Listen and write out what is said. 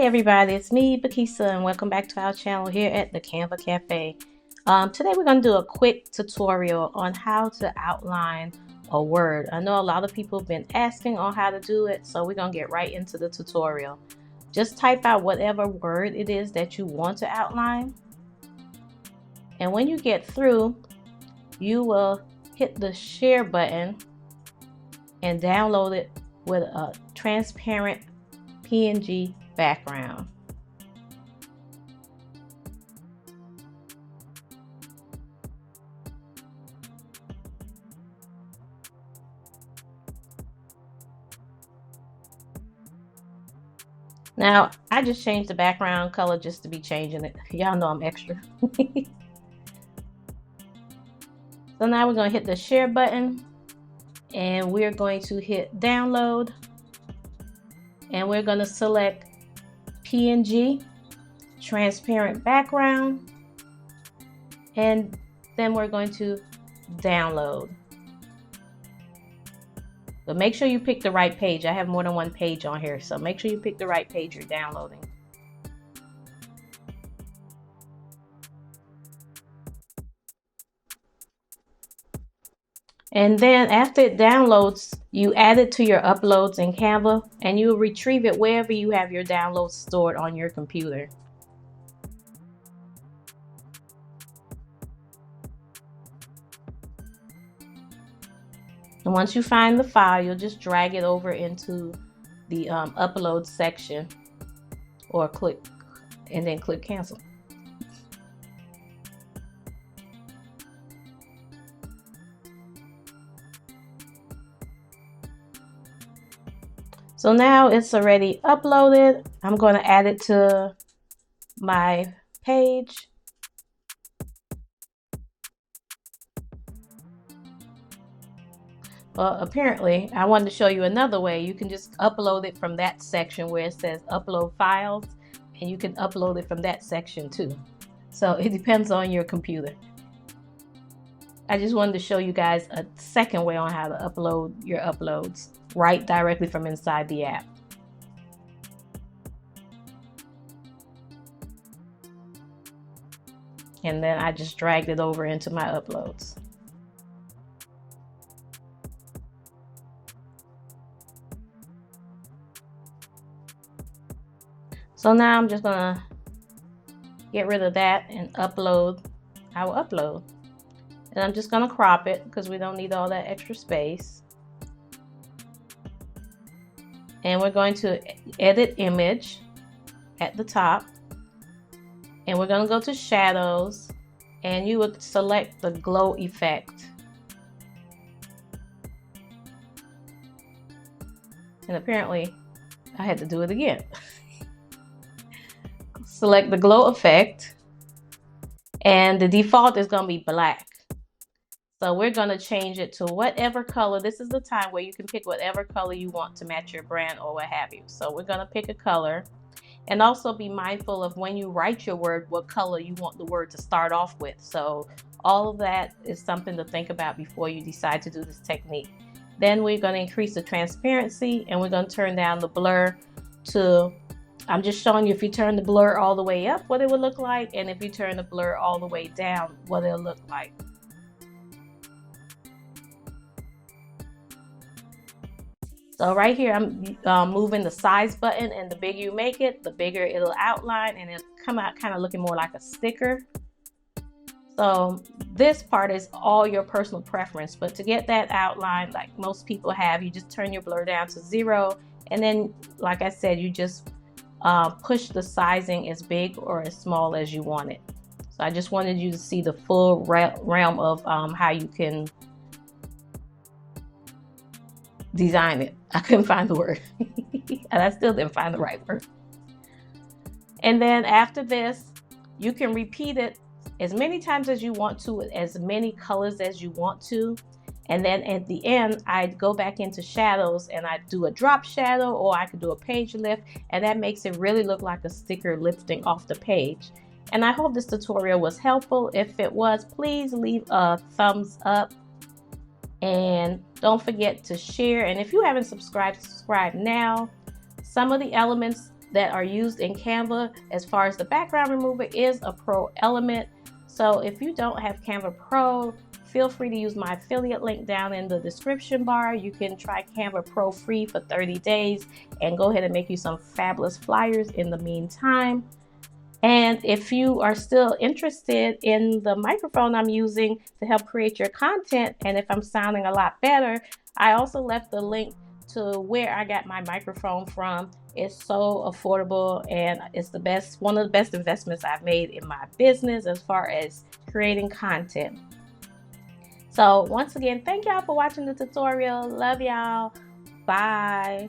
everybody, it's me, Bekesa, and welcome back to our channel here at the Canva Cafe. Today we're going to do a quick tutorial on how to outline a word. I know a lot of people have been asking on how to do it, so we're going to get right into the tutorial. Just type out whatever word it is that you want to outline. And when you get through, you will hit the share button and download it with a transparent PNG background. Now, I just changed the background color just to be changing it. Y'all know I'm extra. So now we're going to hit the share button and we're going to hit download, and we're going to select PNG, transparent background, and then we're going to download. But make sure you pick the right page. I have more than one page on here, so make sure you pick the right page you're downloading. And then after it downloads, you add it to your uploads in Canva, and you will retrieve it wherever you have your downloads stored on your computer. And once you find the file, you'll just drag it over into the upload section, or click and then click cancel. So now it's already uploaded. I'm going to add it to my page. Well, apparently, I wanted to show you another way. You can just upload it from that section where it says upload files, and you can upload it from that section too. So it depends on your computer. I just wanted to show you guys a second way on how to upload your uploads right directly from inside the app. And then I just dragged it over into my uploads. So now I'm just gonna get rid of that and upload our upload. And I'm just gonna crop it because we don't need all that extra space. And we're going to edit image at the top. And we're gonna go to shadows, and you would select the glow effect. And apparently I had to do it again. Select the glow effect, and the default is going to be black. So we're going to change it to whatever color. This is the time where you can pick whatever color you want to match your brand or what have you. So we're going to pick a color, and also be mindful of when you write your word, what color you want the word to start off with. So all of that is something to think about before you decide to do this technique. Then we're going to increase the transparency, and we're going to turn down the blur to, I'm just showing you if you turn the blur all the way up, what it would look like, and if you turn the blur all the way down, what it'll look like. So right here, I'm moving the size button, and the bigger you make it, the bigger it'll outline, and it'll come out kind of looking more like a sticker. So this part is all your personal preference, but to get that outline like most people have, you just turn your blur down to 0, and then, like I said, you just push the sizing as big or as small as you want it. So I just wanted you to see the full realm of how you can design it. I couldn't find the word and I still didn't find the right word. And then after this, you can repeat it as many times as you want to, as many colors as you want to. And then at the end, I'd go back into shadows and I'd do a drop shadow, or I could do a page lift, and that makes it really look like a sticker lifting off the page. And I hope this tutorial was helpful. If it was, please leave a thumbs up and don't forget to share. And if you haven't subscribed, subscribe now. Some of the elements that are used in Canva as far as the background remover is a pro element. So if you don't have Canva Pro, feel free to use my affiliate link down in the description bar. You can try Canva Pro free for 30 days and go ahead and make you some fabulous flyers in the meantime. And if you are still interested in the microphone I'm using to help create your content, and if I'm sounding a lot better, I also left the link to where I got my microphone from. It's so affordable, and it's the best, one of the best investments I've made in my business as far as creating content. So once again, thank y'all for watching the tutorial. Love y'all. Bye.